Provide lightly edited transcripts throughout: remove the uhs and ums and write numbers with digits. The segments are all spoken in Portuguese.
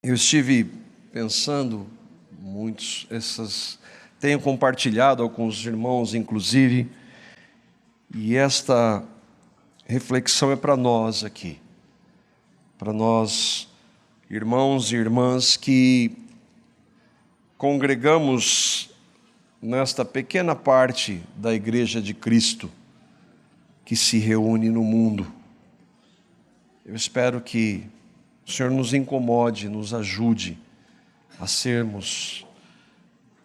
Eu estive pensando tenho compartilhado com os irmãos, inclusive, e esta reflexão é para nós aqui, para nós, irmãos e irmãs que congregamos nesta pequena parte da Igreja de Cristo que se reúne no mundo. Eu espero que o Senhor nos incomode, nos ajude a sermos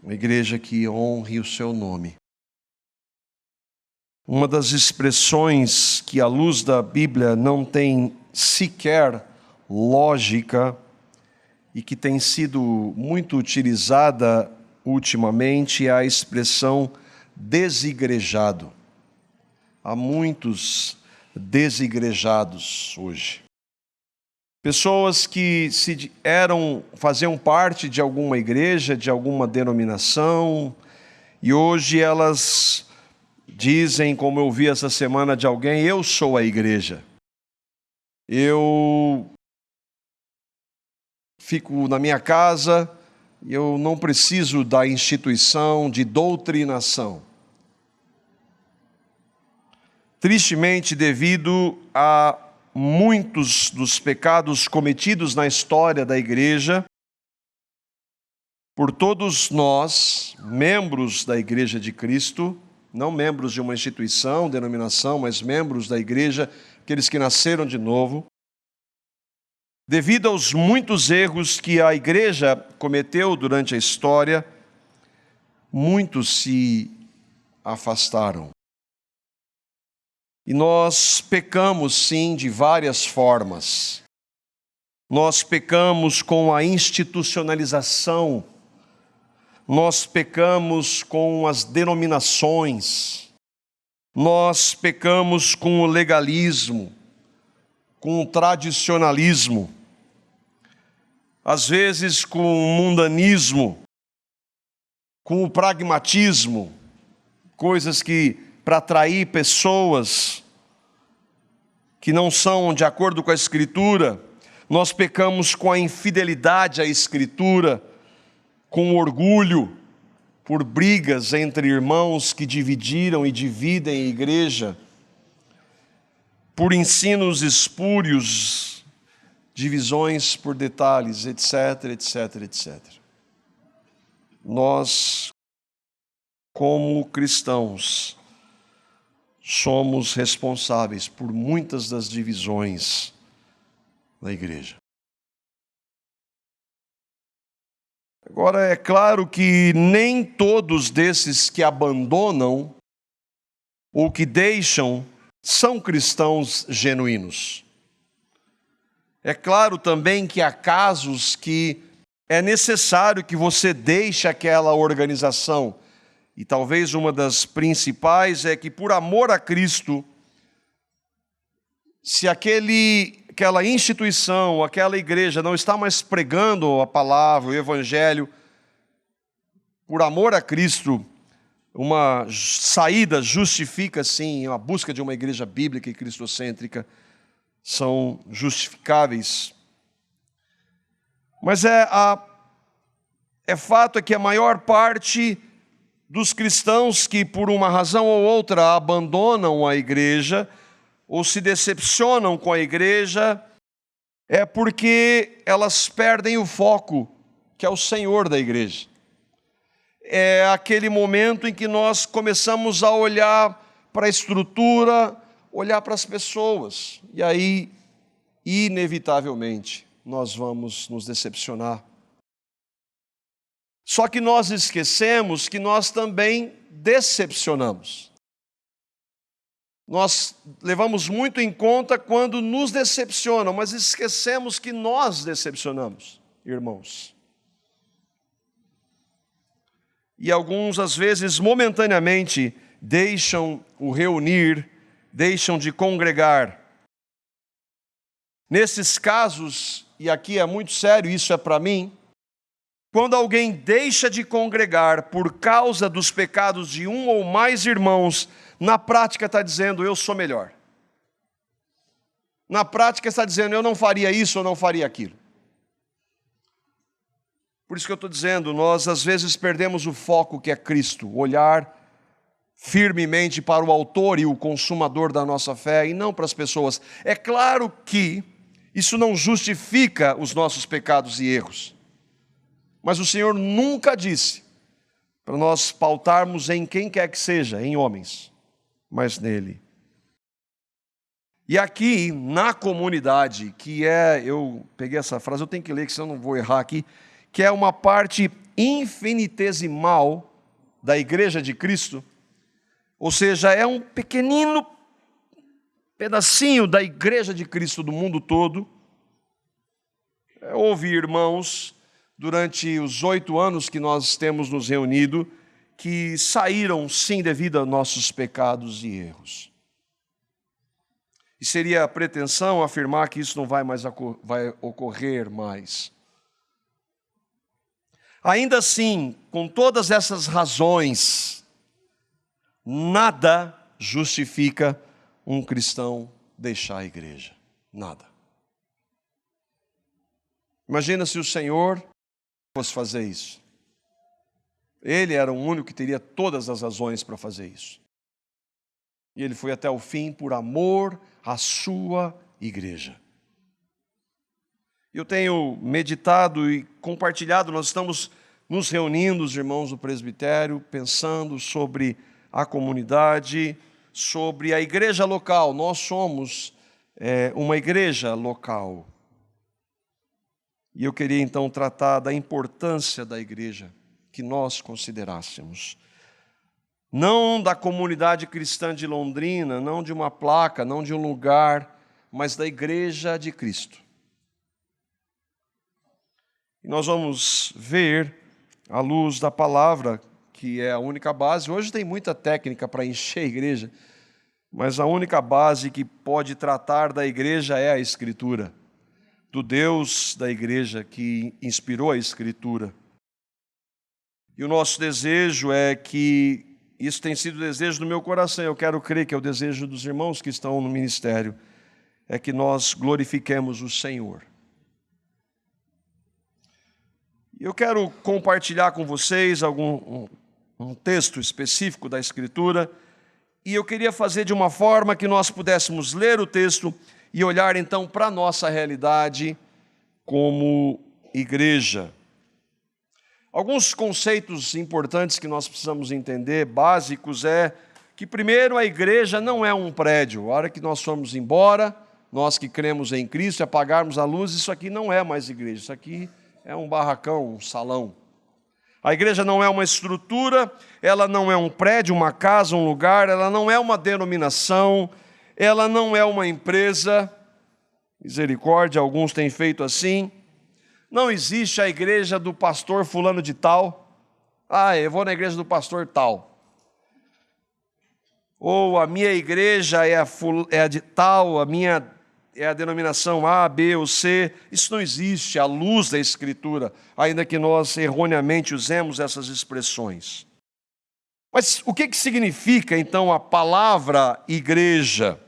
uma igreja que honre o seu nome. Uma das expressões que, à luz da Bíblia, não tem sequer lógica e que tem sido muito utilizada ultimamente é a expressão desigrejado. Há muitos desigrejados hoje. Pessoas que faziam parte de alguma igreja, de alguma denominação, e hoje elas dizem, como eu vi essa semana de alguém, eu sou a igreja. Eu fico na minha casa, eu não preciso da instituição de doutrinação. Tristemente, devido a muitos dos pecados cometidos na história da igreja, por todos nós, membros da Igreja de Cristo, não membros de uma instituição, denominação, mas membros da igreja, aqueles que nasceram de novo, devido aos muitos erros que a igreja cometeu durante a história, muitos se afastaram. E nós pecamos, sim, de várias formas. Nós pecamos com a institucionalização, nós pecamos com as denominações, nós pecamos com o legalismo, com o tradicionalismo, às vezes com o mundanismo, com o pragmatismo, coisas que para atrair pessoas que não são de acordo com a Escritura. Nós pecamos com a infidelidade à Escritura, com orgulho, por brigas entre irmãos que dividiram e dividem a igreja, por ensinos espúrios, divisões por detalhes, etc, etc, etc. Nós, como cristãos, somos responsáveis por muitas das divisões da igreja. Agora, é claro que nem todos desses que abandonam ou que deixam são cristãos genuínos. É claro também que há casos que é necessário que você deixe aquela organização. E talvez uma das principais é que, por amor a Cristo, se aquela instituição, aquela igreja não está mais pregando a palavra, o evangelho, por amor a Cristo, uma saída justifica, sim, a busca de uma igreja bíblica e cristocêntrica são justificáveis. Mas fato é que a maior parte dos cristãos que, por uma razão ou outra, abandonam a igreja ou se decepcionam com a igreja, é porque elas perdem o foco, que é o Senhor da igreja. É aquele momento em que nós começamos a olhar para a estrutura, olhar para as pessoas, e aí, inevitavelmente, nós vamos nos decepcionar. Só que nós esquecemos que nós também decepcionamos. Nós levamos muito em conta quando nos decepcionam, mas esquecemos que nós decepcionamos, irmãos. E alguns, às vezes, momentaneamente, deixam o reunir, deixam de congregar. Nesses casos, e aqui é muito sério, isso é para mim, quando alguém deixa de congregar por causa dos pecados de um ou mais irmãos, na prática está dizendo, eu sou melhor. Na prática está dizendo, eu não faria isso, eu não faria aquilo. Por isso que eu estou dizendo, nós às vezes perdemos o foco que é Cristo, olhar firmemente para o autor e o consumador da nossa fé e não para as pessoas. É claro que isso não justifica os nossos pecados e erros, mas o Senhor nunca disse para nós pautarmos em quem quer que seja, em homens, mas nele. E aqui, na comunidade, eu peguei essa frase, eu tenho que ler, que senão eu não vou errar aqui, que é uma parte infinitesimal da Igreja de Cristo, ou seja, é um pequenino pedacinho da Igreja de Cristo do mundo todo. Houve irmãos, durante os 8 anos que nós temos nos reunido, que saíram sim devido a nossos pecados e erros. E seria pretensão afirmar que isso não vai ocorrer mais. Ainda assim, com todas essas razões, nada justifica um cristão deixar a igreja. Nada. Imagina se o Senhor fosse fazer isso. Ele era o único que teria todas as razões para fazer isso. E ele foi até o fim por amor à sua igreja. Eu tenho meditado e compartilhado, nós estamos nos reunindo, os irmãos do presbitério, pensando sobre a comunidade, sobre a igreja local. Nós somos uma igreja local. E eu queria então tratar da importância da igreja que nós considerássemos. Não da comunidade cristã de Londrina, não de uma placa, não de um lugar, mas da igreja de Cristo. E nós vamos ver, à luz da palavra, que é a única base. Hoje tem muita técnica para encher a igreja, mas a única base que pode tratar da igreja é a Escritura, do Deus da igreja que inspirou a Escritura. E o nosso desejo é que, isso tem sido o desejo do meu coração, eu quero crer que é o desejo dos irmãos que estão no ministério, é que nós glorifiquemos o Senhor. Eu quero compartilhar com vocês um texto específico da Escritura, e eu queria fazer de uma forma que nós pudéssemos ler o texto e olhar então para a nossa realidade como igreja. Alguns conceitos importantes que nós precisamos entender, básicos, é que primeiro a igreja não é um prédio. A hora que nós formos embora, nós que cremos em Cristo, apagarmos a luz, isso aqui não é mais igreja, isso aqui é um barracão, um salão. A igreja não é uma estrutura, ela não é um prédio, uma casa, um lugar, ela não é uma denominação, ela não é uma empresa. Misericórdia, alguns têm feito assim. Não existe a igreja do pastor fulano de tal. Eu vou na igreja do pastor tal. Ou a minha igreja é a de tal, a minha é a denominação A, B ou C. Isso não existe à luz da Escritura, ainda que nós erroneamente usemos essas expressões. Mas o que significa, então, a palavra igreja?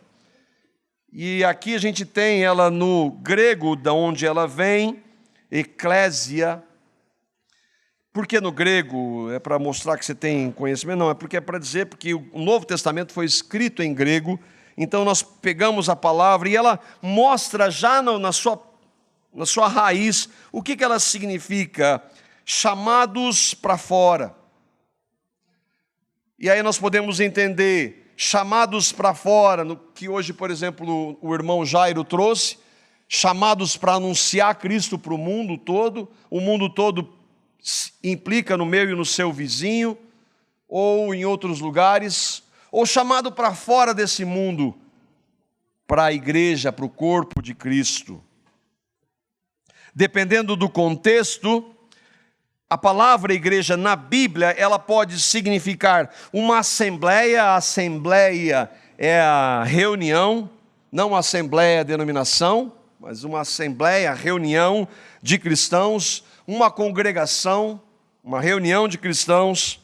E aqui a gente tem ela no grego, de onde ela vem, eclésia. Por que no grego? É para mostrar que você tem conhecimento? Não, é porque porque o Novo Testamento foi escrito em grego, então nós pegamos a palavra e ela mostra já na sua raiz o que ela significa, chamados para fora. E aí nós podemos entender, chamados para fora, no que hoje, por exemplo, o irmão Jairo trouxe, chamados para anunciar Cristo para o mundo todo implica no meu e no seu vizinho, ou em outros lugares, ou chamado para fora desse mundo, para a igreja, para o corpo de Cristo. Dependendo do contexto, a palavra igreja na Bíblia, ela pode significar uma assembleia. A assembleia é a reunião, não a assembleia, a denominação, mas uma assembleia, a reunião de cristãos, uma congregação, uma reunião de cristãos.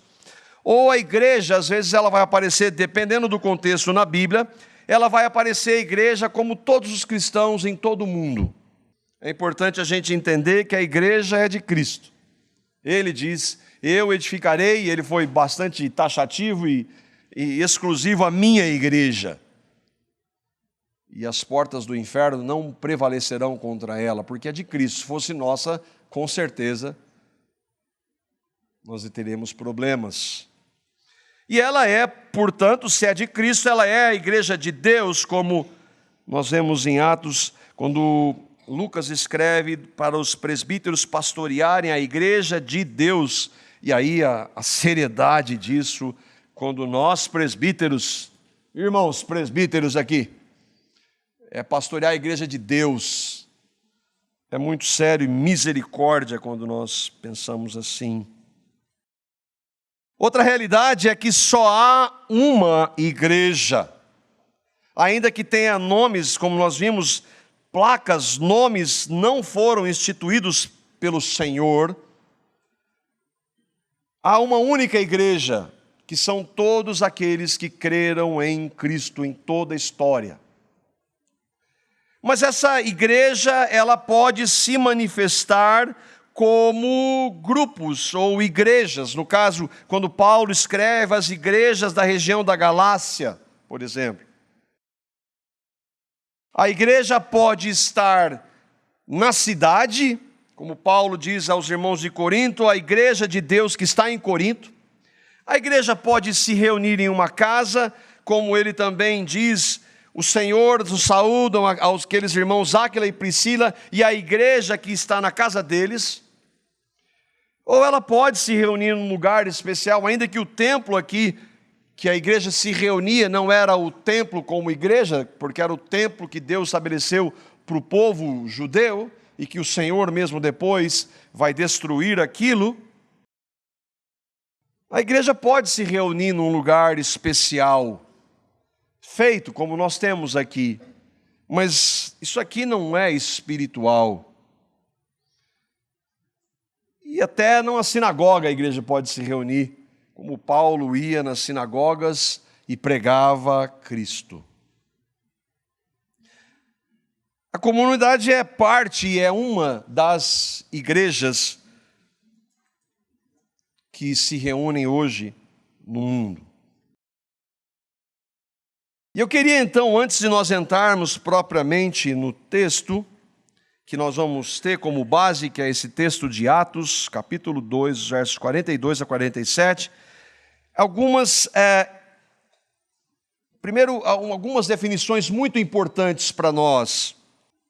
Ou a igreja, às vezes ela vai aparecer, dependendo do contexto na Bíblia, ela vai aparecer a igreja como todos os cristãos em todo o mundo. É importante a gente entender que a igreja é de Cristo. Ele diz, eu edificarei, e ele foi bastante taxativo e exclusivo, a minha igreja. E as portas do inferno não prevalecerão contra ela, porque é de Cristo. Se fosse nossa, com certeza, nós teremos problemas. E ela é, portanto, se é de Cristo, ela é a igreja de Deus, como nós vemos em Atos, quando Lucas escreve para os presbíteros pastorearem a igreja de Deus. E aí a seriedade disso, quando nós presbíteros, irmãos presbíteros aqui, é pastorear a igreja de Deus. É muito sério e misericórdia quando nós pensamos assim. Outra realidade é que só há uma igreja. Ainda que tenha nomes, como nós vimos, placas, nomes não foram instituídos pelo Senhor. Há uma única igreja, que são todos aqueles que creram em Cristo em toda a história. Mas essa igreja, ela pode se manifestar como grupos ou igrejas. No caso, quando Paulo escreve as igrejas da região da Galácia, por exemplo. A igreja pode estar na cidade, como Paulo diz aos irmãos de Corinto, a igreja de Deus que está em Corinto. A igreja pode se reunir em uma casa, como ele também diz, o Senhor nos saúdam aos aqueles irmãos Áquila e Priscila e a igreja que está na casa deles. Ou ela pode se reunir num lugar especial, ainda que o templo aqui, que a igreja se reunia, não era o templo como igreja, porque era o templo que Deus estabeleceu para o povo judeu, e que o Senhor mesmo depois vai destruir aquilo. A igreja pode se reunir num lugar especial, feito como nós temos aqui, mas isso aqui não é espiritual. E até numa sinagoga a igreja pode se reunir, como Paulo ia nas sinagogas e pregava Cristo. A comunidade é parte, é uma das igrejas que se reúnem hoje no mundo. E eu queria então, antes de nós entrarmos propriamente no texto, que nós vamos ter como base, que é esse texto de Atos, capítulo 2, versos 42 a 47, algumas definições muito importantes para nós.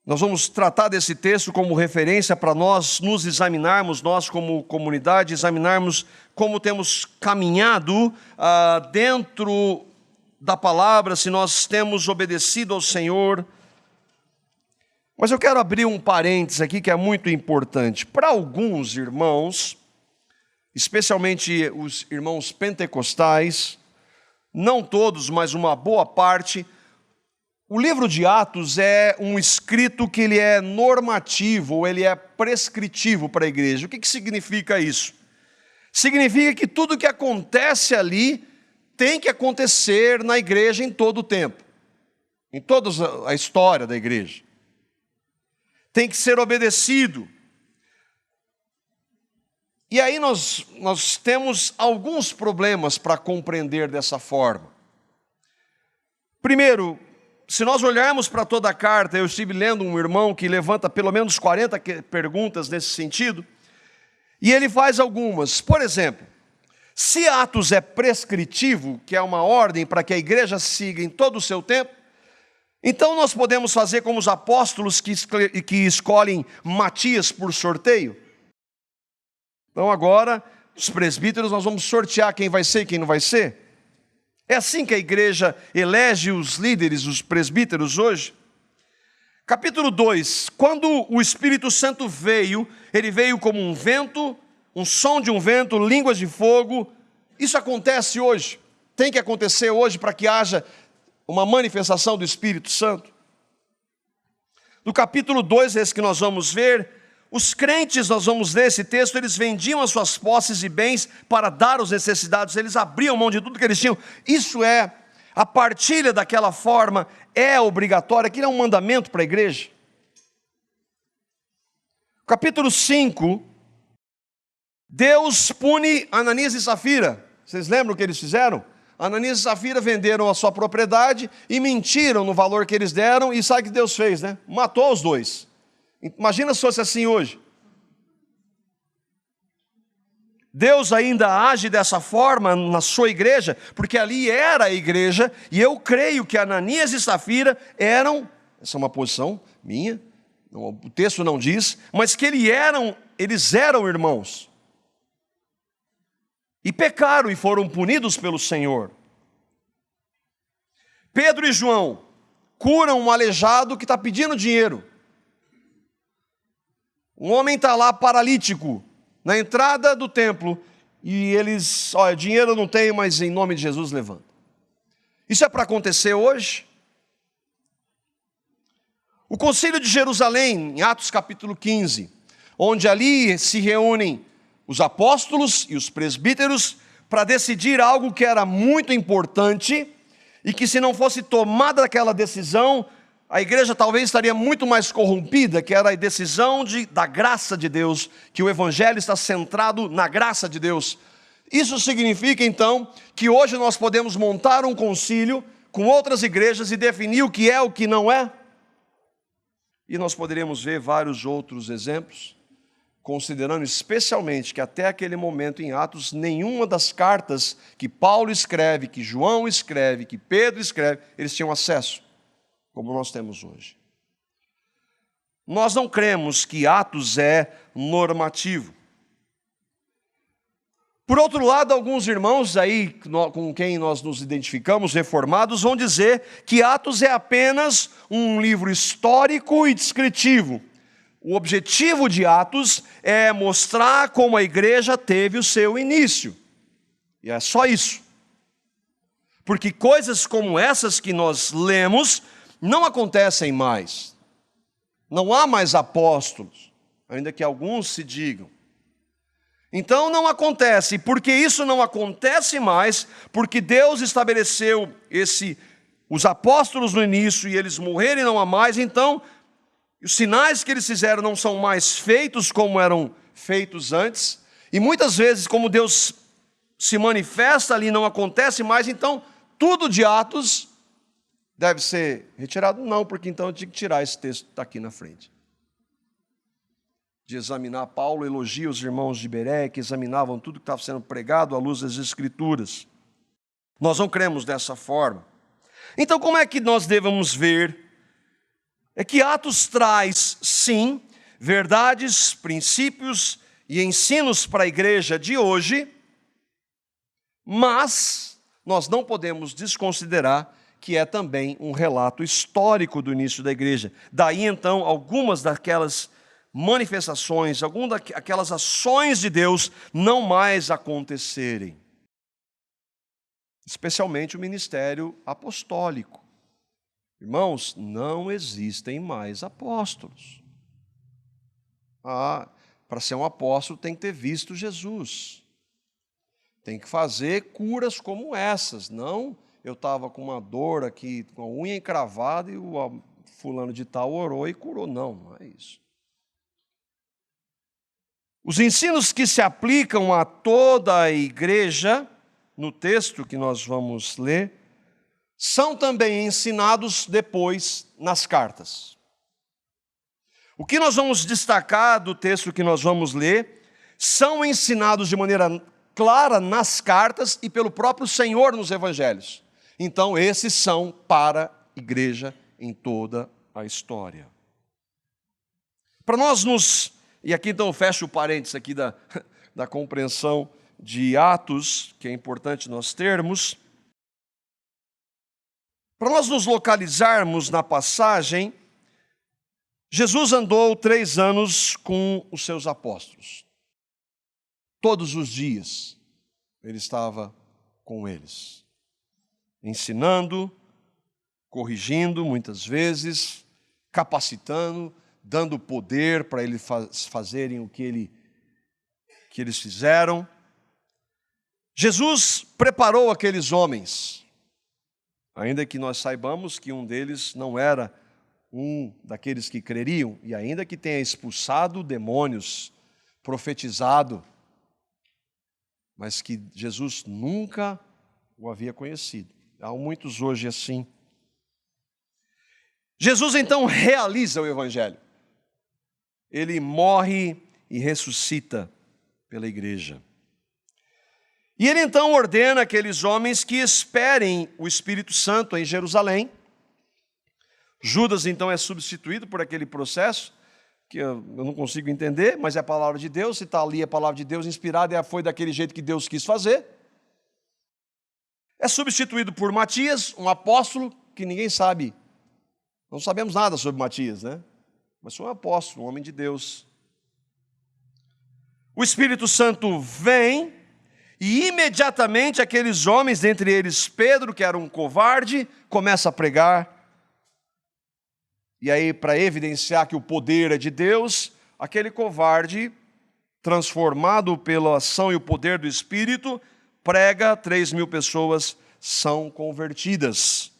Nós vamos tratar desse texto como referência para nós nos examinarmos, nós como comunidade, examinarmos como temos caminhado dentro da palavra, se nós temos obedecido ao Senhor. Mas eu quero abrir um parênteses aqui que é muito importante. Para alguns irmãos, especialmente os irmãos pentecostais, não todos, mas uma boa parte, o livro de Atos é um escrito que ele é normativo, ou ele é prescritivo para a igreja. O que significa isso? Significa que tudo que acontece ali tem que acontecer na igreja em todo o tempo, em toda a história da igreja. Tem que ser obedecido. E aí nós temos alguns problemas para compreender dessa forma. Primeiro, se nós olharmos para toda a carta, eu estive lendo um irmão que levanta pelo menos 40 perguntas nesse sentido, e ele faz algumas. Por exemplo, se Atos é prescritivo, que é uma ordem para que a igreja siga em todo o seu tempo, então nós podemos fazer como os apóstolos que escolhem Matias por sorteio. Então agora, os presbíteros, nós vamos sortear quem vai ser e quem não vai ser. É assim que a igreja elege os líderes, os presbíteros hoje. Capítulo 2, quando o Espírito Santo veio, ele veio como um vento, um som de um vento, línguas de fogo. Isso acontece hoje, tem que acontecer hoje para que haja uma manifestação do Espírito Santo. No capítulo 2, esse que nós vamos ver, os crentes, nós vamos ler esse texto, eles vendiam as suas posses e bens para dar aos necessitados, eles abriam mão de tudo que eles tinham. Isso é, a partilha daquela forma é obrigatória, aquilo é um mandamento para a igreja. Capítulo 5, Deus pune Ananias e Safira. Vocês lembram o que eles fizeram? Ananias e Safira venderam a sua propriedade e mentiram no valor que eles deram, e sabe o que Deus fez, né? Matou os dois. Imagina se fosse assim hoje. Deus ainda age dessa forma na sua igreja, porque ali era a igreja, e eu creio que Ananias e Safira eram, essa é uma posição minha, o texto não diz, mas que eles eram irmãos. E pecaram e foram punidos pelo Senhor. Pedro e João curam um aleijado que está pedindo dinheiro. Um homem está lá paralítico, na entrada do templo, e eles, olha, dinheiro eu não tenho, mas em nome de Jesus levanta. Isso é para acontecer hoje? O Concílio de Jerusalém, em Atos capítulo 15, onde ali se reúnem os apóstolos e os presbíteros para decidir algo que era muito importante e que, se não fosse tomada aquela decisão, a igreja talvez estaria muito mais corrompida, que era a decisão da graça de Deus, que o evangelho está centrado na graça de Deus. Isso significa então que hoje nós podemos montar um concílio com outras igrejas e definir o que é o que não é. E nós poderíamos ver vários outros exemplos, considerando especialmente que até aquele momento em Atos, nenhuma das cartas que Paulo escreve, que João escreve, que Pedro escreve, eles tinham acesso, como nós temos hoje. Nós não cremos que Atos é normativo. Por outro lado, alguns irmãos aí com quem nós nos identificamos, reformados, vão dizer que Atos é apenas um livro histórico e descritivo. O objetivo de Atos é mostrar como a igreja teve o seu início. E é só isso. Porque coisas como essas que nós lemos não acontecem mais. Não há mais apóstolos, ainda que alguns se digam. Então não acontece. Porque isso não acontece mais, porque Deus estabeleceu os apóstolos no início e eles morreram e não há mais, então os sinais que eles fizeram não são mais feitos como eram feitos antes, e muitas vezes, como Deus se manifesta ali, não acontece mais, então tudo de Atos deve ser retirado? Não, porque então eu tinha que tirar esse texto que está aqui na frente. De examinar, Paulo elogia os irmãos de Beré, que examinavam tudo que estava sendo pregado à luz das Escrituras. Nós não cremos dessa forma. Então, como é que nós devemos ver? É que Atos traz, sim, verdades, princípios e ensinos para a igreja de hoje, mas nós não podemos desconsiderar que é também um relato histórico do início da igreja. Daí, então, algumas daquelas manifestações, algumas daquelas ações de Deus não mais acontecerem. Especialmente o ministério apostólico. Irmãos, não existem mais apóstolos. Para ser um apóstolo tem que ter visto Jesus. Tem que fazer curas como essas. Não, eu estava com uma dor aqui, com a unha encravada, e o fulano de tal orou e curou. Não, não é isso. Os ensinos que se aplicam a toda a igreja, no texto que nós vamos ler, são também ensinados depois nas cartas. O que nós vamos destacar do texto que nós vamos ler, são ensinados de maneira clara nas cartas e pelo próprio Senhor nos evangelhos. Então, esses são para a igreja em toda a história. Para nós e aqui então eu fecho o parênteses aqui da compreensão de Atos, que é importante nós termos. Para nós nos localizarmos na passagem, Jesus andou 3 anos com os seus apóstolos. Todos os dias ele estava com eles, ensinando, corrigindo muitas vezes, capacitando, dando poder para eles fazerem o que eles fizeram. Jesus preparou aqueles homens, ainda que nós saibamos que um deles não era um daqueles que creriam, e ainda que tenha expulsado demônios, profetizado, mas que Jesus nunca o havia conhecido. Há muitos hoje assim. Jesus então realiza o Evangelho. Ele morre e ressuscita pela igreja. E ele então ordena aqueles homens que esperem o Espírito Santo em Jerusalém. Judas então é substituído por aquele processo, que eu não consigo entender, mas é a palavra de Deus. Se está ali a palavra de Deus inspirada, e foi daquele jeito que Deus quis fazer. É substituído por Matias, um apóstolo que ninguém sabe. Não sabemos nada sobre Matias, né? Mas foi um apóstolo, um homem de Deus. O Espírito Santo vem e imediatamente aqueles homens, dentre eles Pedro, que era um covarde, começa a pregar. E aí, para evidenciar que o poder é de Deus, aquele covarde, transformado pela ação e o poder do Espírito, prega, 3.000 pessoas são convertidas.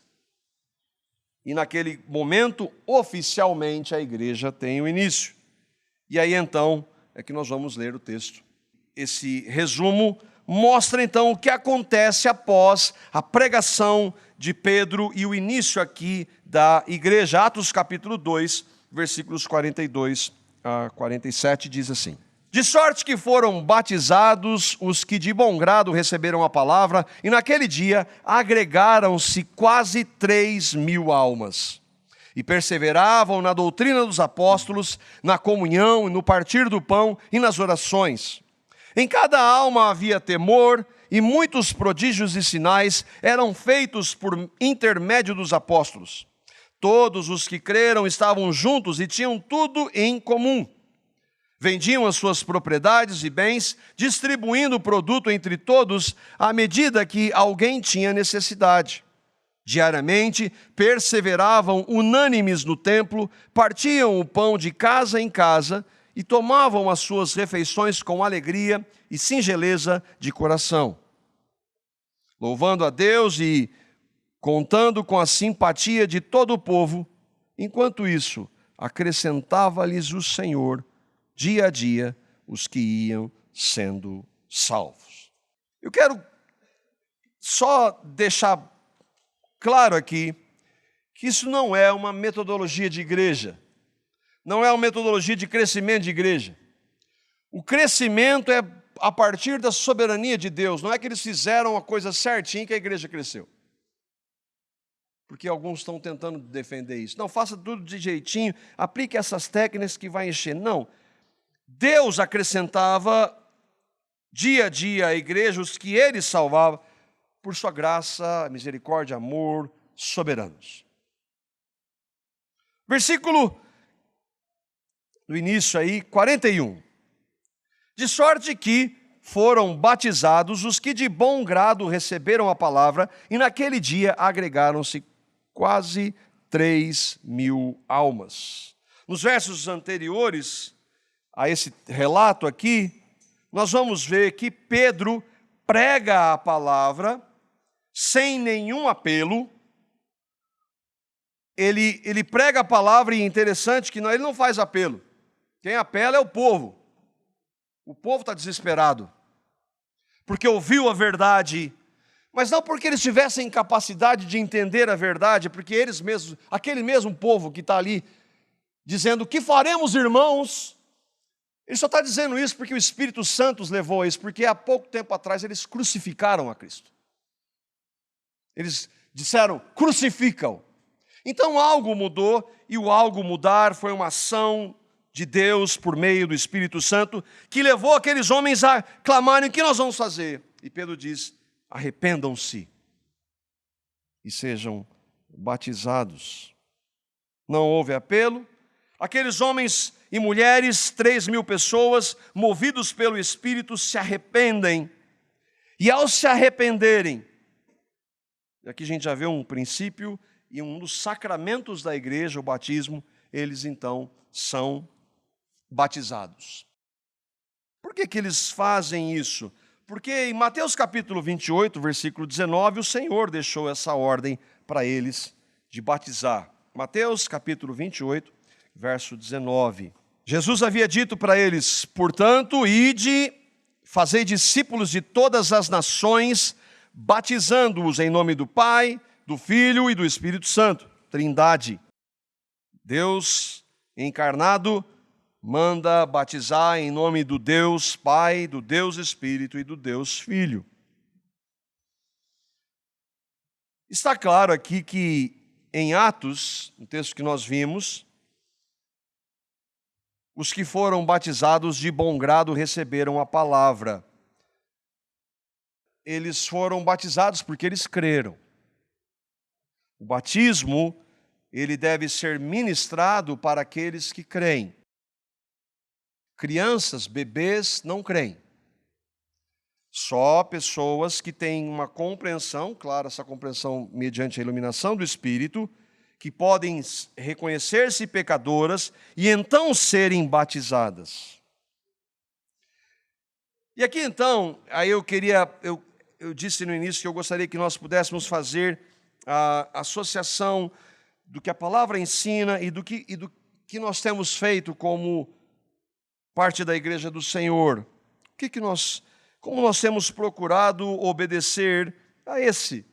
E naquele momento, oficialmente, a igreja tem o início. E aí, então, é que nós vamos ler o texto. Esse resumo mostra, então, o que acontece após a pregação de Pedro e o início aqui da igreja. Atos capítulo 2, versículos 42 a 47, diz assim: De sorte que foram batizados os que de bom grado receberam a palavra, e naquele dia agregaram-se quase 3.000 almas. E perseveravam na doutrina dos apóstolos, na comunhão, no partir do pão e nas orações. Em cada alma havia temor, e muitos prodígios e sinais eram feitos por intermédio dos apóstolos. Todos os que creram estavam juntos e tinham tudo em comum. Vendiam as suas propriedades e bens, distribuindo o produto entre todos à medida que alguém tinha necessidade. Diariamente, perseveravam unânimes no templo, partiam o pão de casa em casa e tomavam as suas refeições com alegria e singeleza de coração, louvando a Deus e contando com a simpatia de todo o povo. Enquanto isso, acrescentava-lhes o Senhor dia a dia os que iam sendo salvos. Eu quero só deixar claro aqui que isso não é uma metodologia de igreja, não é uma metodologia de crescimento de igreja. O crescimento é a partir da soberania de Deus, não é que eles fizeram a coisa certinha que a igreja cresceu. Porque alguns estão tentando defender isso. Não, faça tudo de jeitinho, aplique essas técnicas que vai encher. Não. Deus acrescentava dia a dia à igreja os que ele salvava por sua graça, misericórdia, amor, soberanos. Versículo do início aí, 41. De sorte que foram batizados os que de bom grado receberam a palavra, e naquele dia agregaram-se quase 3.000 almas. Nos versos anteriores a esse relato aqui, nós vamos ver que Pedro prega a palavra sem nenhum apelo. Ele prega a palavra, e é interessante que ele não faz apelo. Quem apela é o povo. O povo está desesperado, porque ouviu a verdade, mas não porque eles tivessem capacidade de entender a verdade, porque eles mesmos, aquele mesmo povo que está ali dizendo: que faremos, irmãos? Ele só está dizendo isso porque o Espírito Santo os levou a isso, porque há pouco tempo atrás eles crucificaram a Cristo. Eles disseram: crucificam. Então algo mudou, e o algo mudar foi uma ação de Deus por meio do Espírito Santo, que levou aqueles homens a clamarem: o que nós vamos fazer? E Pedro diz: arrependam-se e sejam batizados. Não houve apelo. Aqueles homens e mulheres, 3.000 pessoas, movidos pelo Espírito, se arrependem. E ao se arrependerem, aqui a gente já vê um princípio e um dos sacramentos da igreja, o batismo, eles então são batizados. Por que eles fazem isso? Porque em Mateus capítulo 28, versículo 19, o Senhor deixou essa ordem para eles de batizar. Mateus capítulo 28, verso 19. Jesus havia dito para eles: portanto, ide, fazei discípulos de todas as nações, batizando-os em nome do Pai, do Filho e do Espírito Santo, Trindade. Deus encarnado manda batizar em nome do Deus Pai, do Deus Espírito e do Deus Filho. Está claro aqui que em Atos, no texto que nós vimos, os que foram batizados de bom grado receberam a palavra. Eles foram batizados porque eles creram. O batismo, ele deve ser ministrado para aqueles que creem. Crianças, bebês, não creem. Só pessoas que têm uma compreensão, claro, essa compreensão mediante a iluminação do Espírito, que podem reconhecer-se pecadoras e então serem batizadas. E aqui então, aí eu disse no início que eu gostaria que nós pudéssemos fazer a associação do que a palavra ensina e do que nós temos feito como parte da Igreja do Senhor. Como nós temos procurado obedecer a esse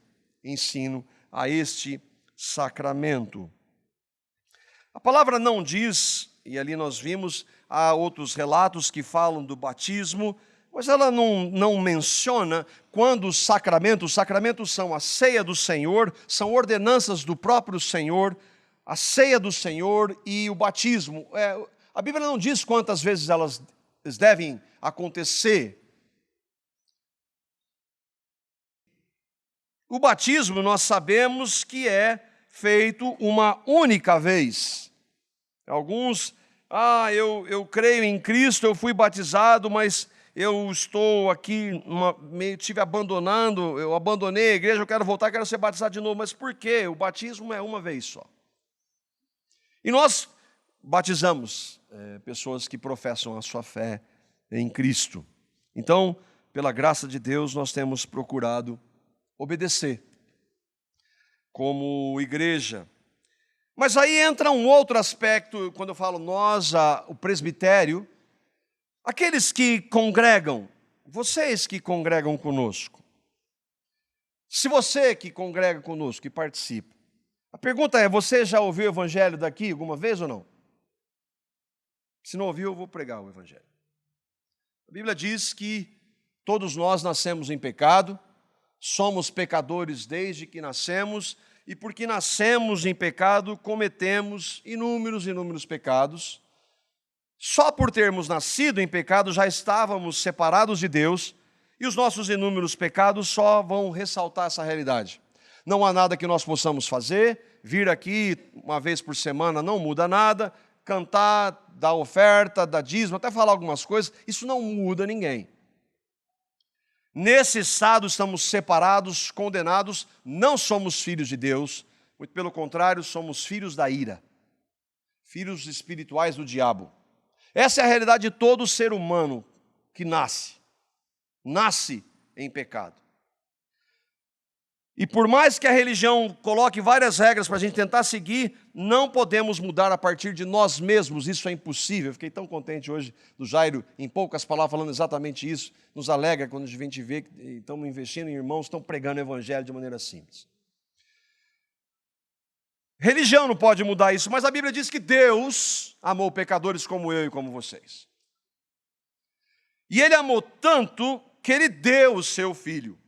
ensino, a este sacramento. A palavra não diz, e ali nós vimos, há outros relatos que falam do batismo, mas ela não menciona quando os sacramentos são a ceia do Senhor, são ordenanças do próprio Senhor, a ceia do Senhor e o batismo. A Bíblia não diz quantas vezes elas devem acontecer. O batismo nós sabemos que é feito uma única vez. Alguns, eu creio em Cristo, eu fui batizado, mas eu estou aqui, eu abandonei a igreja, eu quero voltar, quero ser batizado de novo. Mas por quê? O batismo é uma vez só. E nós batizamos pessoas que professam a sua fé em Cristo. Então, pela graça de Deus, nós temos procurado obedecer como igreja. Mas aí entra um outro aspecto, quando eu falo nós, o presbitério, aqueles que congregam, vocês que congregam conosco. Se você que congrega conosco, que participa, a pergunta é, você já ouviu o evangelho daqui alguma vez ou não? Se não ouviu, eu vou pregar o evangelho. A Bíblia diz que todos nós nascemos em pecado, somos pecadores desde que nascemos, e porque nascemos em pecado, cometemos inúmeros pecados. Só por termos nascido em pecado, já estávamos separados de Deus, e os nossos inúmeros pecados só vão ressaltar essa realidade. Não há nada que nós possamos fazer, vir aqui uma vez por semana não muda nada, cantar, dar oferta, dar dízimo, até falar algumas coisas, isso não muda ninguém. Nesse estado estamos separados, condenados, não somos filhos de Deus, muito pelo contrário, somos filhos da ira, filhos espirituais do diabo. Essa é a realidade de todo ser humano que nasce em pecado. E por mais que a religião coloque várias regras para a gente tentar seguir, não podemos mudar a partir de nós mesmos, isso é impossível. Eu fiquei tão contente hoje do Jairo, em poucas palavras, falando exatamente isso. Nos alegra quando a gente vê que estamos investindo em irmãos, estão pregando o evangelho de maneira simples. Religião não pode mudar isso, mas a Bíblia diz que Deus amou pecadores como eu e como vocês. E Ele amou tanto que Ele deu o seu Filho.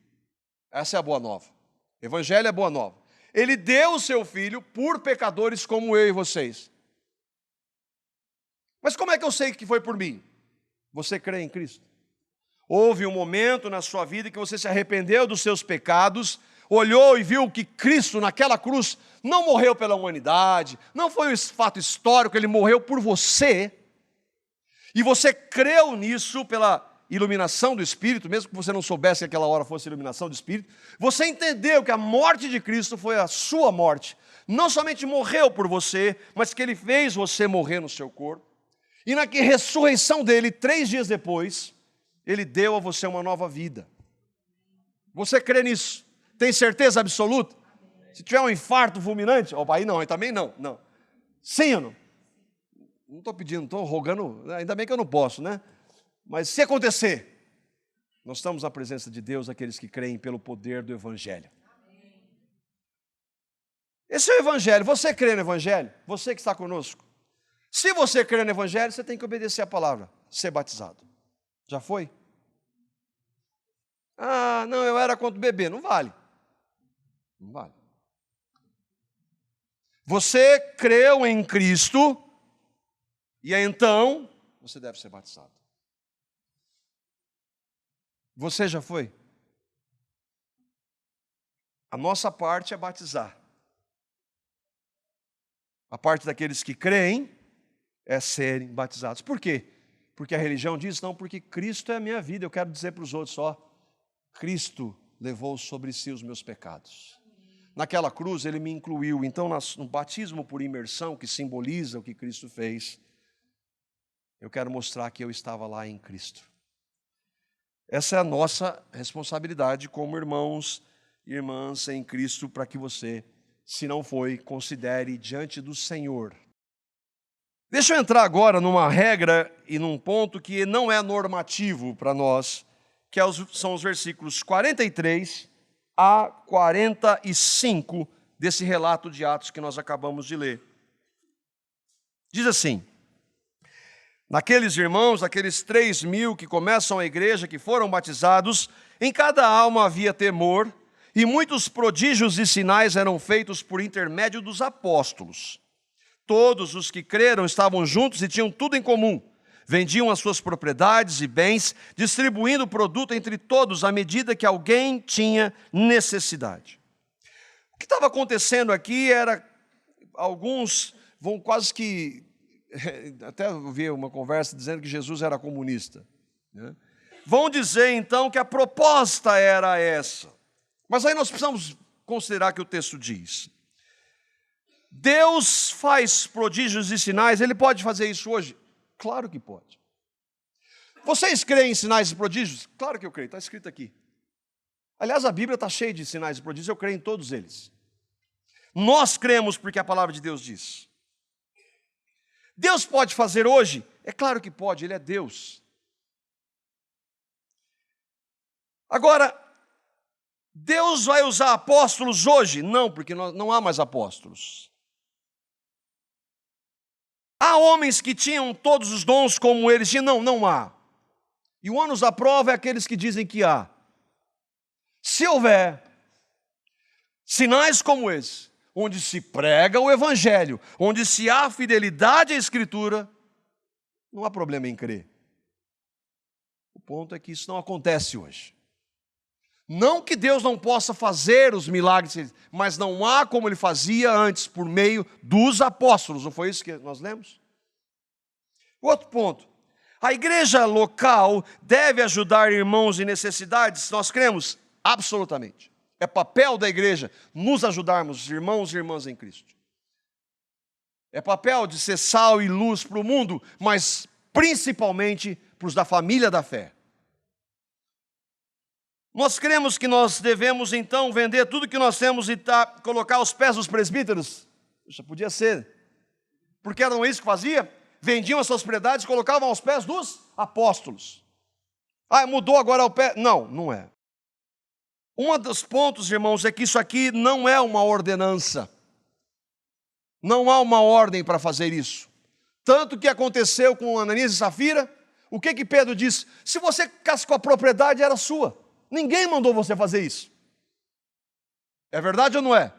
Essa é a boa nova. Evangelho é boa nova. Ele deu o seu Filho por pecadores como eu e vocês. Mas como é que eu sei que foi por mim? Você crê em Cristo? Houve um momento na sua vida que você se arrependeu dos seus pecados, olhou e viu que Cristo naquela cruz não morreu pela humanidade, não foi um fato histórico, Ele morreu por você, e você creu nisso pela iluminação do Espírito, mesmo que você não soubesse que aquela hora fosse iluminação do Espírito, você entendeu que a morte de Cristo foi a sua morte, não somente morreu por você, mas que Ele fez você morrer no seu corpo, e na ressurreição dEle, 3 dias depois, Ele deu a você uma nova vida. Você crê nisso? Tem certeza absoluta? Se tiver um infarto fulminante, aí não, aí também não. Sim ou não? Não estou pedindo, estou rogando, ainda bem que eu não posso, né? Mas se acontecer, Nós estamos na presença de Deus, aqueles que creem pelo poder do Evangelho. Esse é o Evangelho. Você crê no Evangelho? Você que está conosco. Se você crê no Evangelho, você tem que obedecer a palavra, ser batizado. Já foi? Ah, não, eu era contra o bebê. Não vale. Não vale. Você creu em Cristo e então você deve ser batizado. Você já foi? A nossa parte é batizar. A parte daqueles que creem é serem batizados. Por quê? Porque a religião diz, não, porque Cristo é a minha vida. Eu quero dizer para os outros, Cristo levou sobre si os meus pecados. Naquela cruz ele me incluiu. Então, no batismo por imersão, que simboliza o que Cristo fez, eu quero mostrar que eu estava lá em Cristo. Essa é a nossa responsabilidade como irmãos e irmãs em Cristo, para que você, se não foi, considere diante do Senhor. Deixa eu entrar agora numa regra e num ponto que não é normativo para nós, que são os versículos 43 a 45 desse relato de Atos que nós acabamos de ler. Diz assim: naqueles irmãos, aqueles 3.000 que começam a igreja, que foram batizados, em cada alma havia temor, e muitos prodígios e sinais eram feitos por intermédio dos apóstolos. Todos os que creram estavam juntos e tinham tudo em comum. Vendiam as suas propriedades e bens, distribuindo o produto entre todos à medida que alguém tinha necessidade. O que estava acontecendo aqui era, alguns vão quase que, até ouvi uma conversa dizendo que Jesus era comunista, né? Vão dizer então que a proposta era essa. Mas aí nós precisamos considerar que o texto diz: Deus faz prodígios e sinais. Ele pode fazer isso hoje? Claro que pode. Vocês creem em sinais e prodígios? Claro que eu creio, está escrito aqui. Aliás, a Bíblia está cheia de sinais e prodígios, eu creio em todos eles. Nós cremos porque a palavra de Deus diz. Deus pode fazer hoje? É claro que pode, Ele é Deus. Agora, Deus vai usar apóstolos hoje? Não, porque não há mais apóstolos. Há homens que tinham todos os dons como eles tinham? Não, não há. E o ônus da prova é aqueles que dizem que há. Se houver sinais como esse, onde se prega o Evangelho, onde se há fidelidade à Escritura, não há problema em crer. O ponto é que isso não acontece hoje. Não que Deus não possa fazer os milagres, mas não há como Ele fazia antes, por meio dos apóstolos. Não foi isso que nós lemos? Outro ponto. A igreja local deve ajudar irmãos em necessidades? Nós cremos? Absolutamente. É papel da igreja nos ajudarmos, irmãos e irmãs em Cristo. É papel de ser sal e luz para o mundo, mas principalmente para os da família da fé. Nós cremos que nós devemos então vender tudo que nós temos e colocar aos pés dos presbíteros? Isso podia ser. Porque eram isso que fazia? Vendiam as suas propriedades e colocavam aos pés dos apóstolos. Ah, mudou agora ao pé? Não, não é. Um dos pontos, irmãos, é que isso aqui não é uma ordenança. Não há uma ordem para fazer isso. Tanto que aconteceu com Ananias e Safira, o que Pedro disse? Se você ficasse com a propriedade, era sua. Ninguém mandou você fazer isso. É verdade ou não é?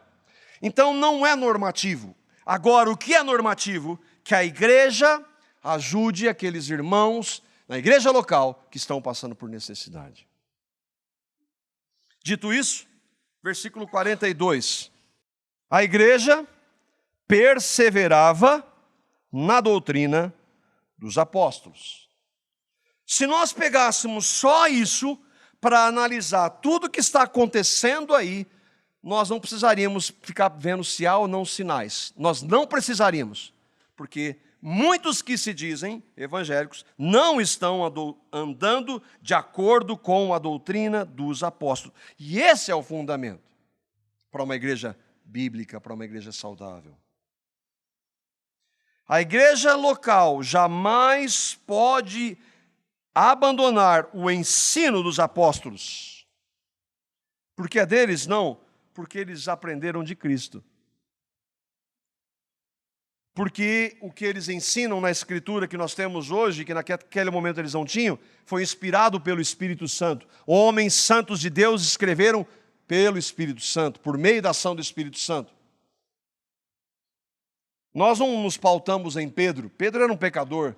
Então não é normativo. Agora, o que é normativo? Que a igreja ajude aqueles irmãos na igreja local que estão passando por necessidade. Dito isso, versículo 42. A igreja perseverava na doutrina dos apóstolos. Se nós pegássemos só isso para analisar tudo que está acontecendo aí, nós não precisaríamos ficar vendo se há ou não sinais. Nós não precisaríamos, porque muitos que se dizem evangélicos não estão andando de acordo com a doutrina dos apóstolos. E esse é o fundamento para uma igreja bíblica, para uma igreja saudável. A igreja local jamais pode abandonar o ensino dos apóstolos. Porque é deles? Não, porque eles aprenderam de Cristo. Porque o que eles ensinam na Escritura que nós temos hoje, que naquele momento eles não tinham, foi inspirado pelo Espírito Santo. Homens santos de Deus escreveram pelo Espírito Santo, por meio da ação do Espírito Santo. Nós não nos pautamos em Pedro. Pedro era um pecador,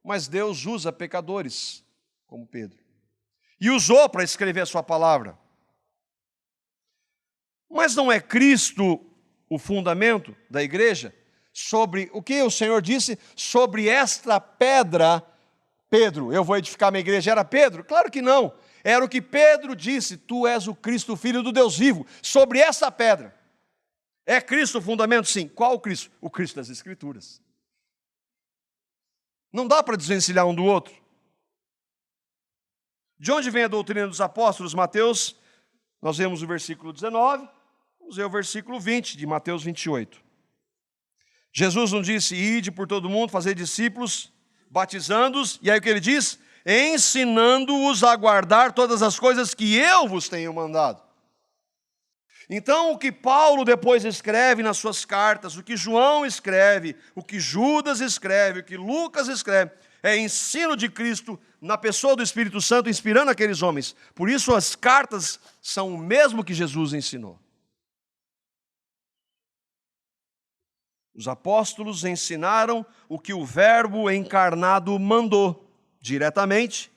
mas Deus usa pecadores, como Pedro. E usou para escrever a sua palavra. Mas não é Cristo o fundamento da igreja? Sobre o que o Senhor disse sobre esta pedra, Pedro, eu vou edificar minha igreja. Era Pedro? Claro que não. Era o que Pedro disse: tu és o Cristo, o Filho do Deus vivo. Sobre essa pedra. É Cristo o fundamento? Sim. Qual o Cristo? O Cristo das Escrituras. Não dá para desvencilhar um do outro. De onde vem a doutrina dos apóstolos? Mateus, nós vemos o versículo 19, vamos ver o versículo 20 de Mateus 28. Jesus não disse: ide por todo mundo, fazer discípulos, batizando-os, e aí o que ele diz? Ensinando-os a guardar todas as coisas que eu vos tenho mandado. Então, o que Paulo depois escreve nas suas cartas, o que João escreve, o que Judas escreve, o que Lucas escreve, é ensino de Cristo na pessoa do Espírito Santo, inspirando aqueles homens. Por isso, as cartas são o mesmo que Jesus ensinou. Os apóstolos ensinaram o que o Verbo encarnado mandou diretamente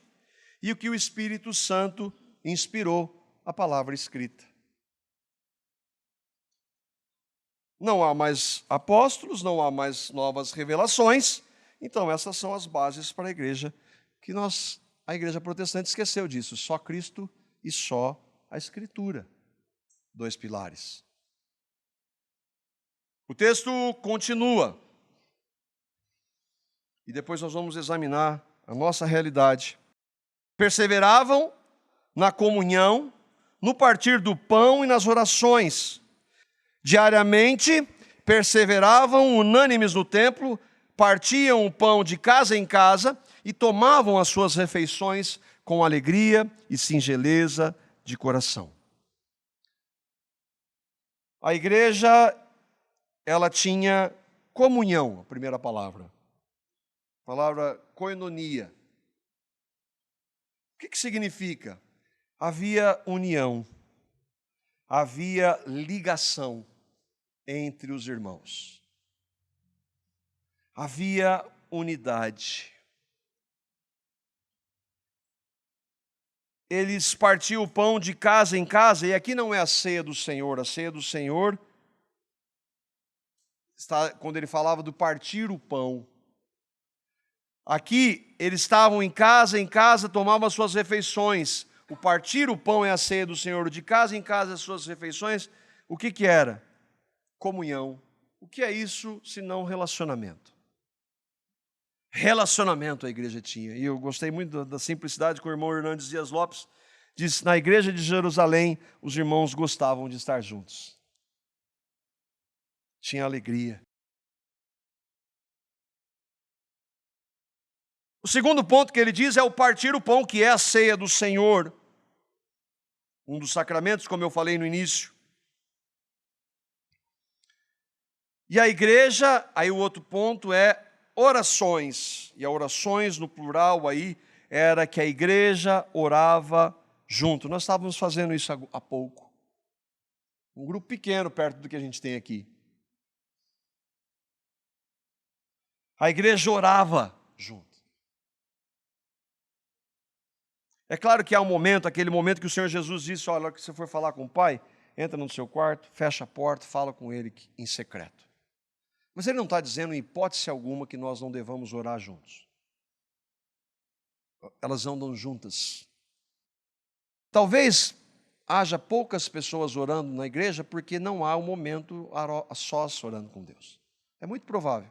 e o que o Espírito Santo inspirou, a palavra escrita. Não há mais apóstolos, não há mais novas revelações, então essas são as bases para a igreja, a igreja protestante esqueceu disso, só Cristo e só a Escritura, 2 pilares. O texto continua, e depois nós vamos examinar a nossa realidade. Perseveravam na comunhão, no partir do pão e nas orações. Diariamente, perseveravam unânimes no templo, partiam o pão de casa em casa e tomavam as suas refeições com alegria e singeleza de coração. A igreja, ela tinha comunhão, a primeira palavra. A palavra koinonia. O que significa? Havia união, havia ligação entre os irmãos. Havia unidade. Eles partiam o pão de casa em casa, e aqui não é a ceia do Senhor. A ceia do Senhor está quando ele falava do partir o pão. Aqui eles estavam em casa, tomavam as suas refeições. O partir o pão é a ceia do Senhor, de casa em casa as suas refeições. O que era? Comunhão. O que é isso senão relacionamento? Relacionamento a igreja tinha. E eu gostei muito da simplicidade que o irmão Hernandes Dias Lopes disse: na igreja de Jerusalém, os irmãos gostavam de estar juntos. Tinha alegria. O segundo ponto que ele diz é o partir o pão, que é a ceia do Senhor. Um dos sacramentos, como eu falei no início. E a igreja, aí o outro ponto é orações. E a orações no plural aí era que a igreja orava junto. Nós estávamos fazendo isso há pouco. Um grupo pequeno perto do que a gente tem aqui. A igreja orava junto. É claro que há aquele momento que o Senhor Jesus disse: olha, que você for falar com o Pai, entra no seu quarto, fecha a porta, fala com Ele em secreto. Mas Ele não está dizendo, em hipótese alguma, que nós não devamos orar juntos. Elas andam juntas. Talvez haja poucas pessoas orando na igreja porque não há um momento a sós orando com Deus. É muito provável.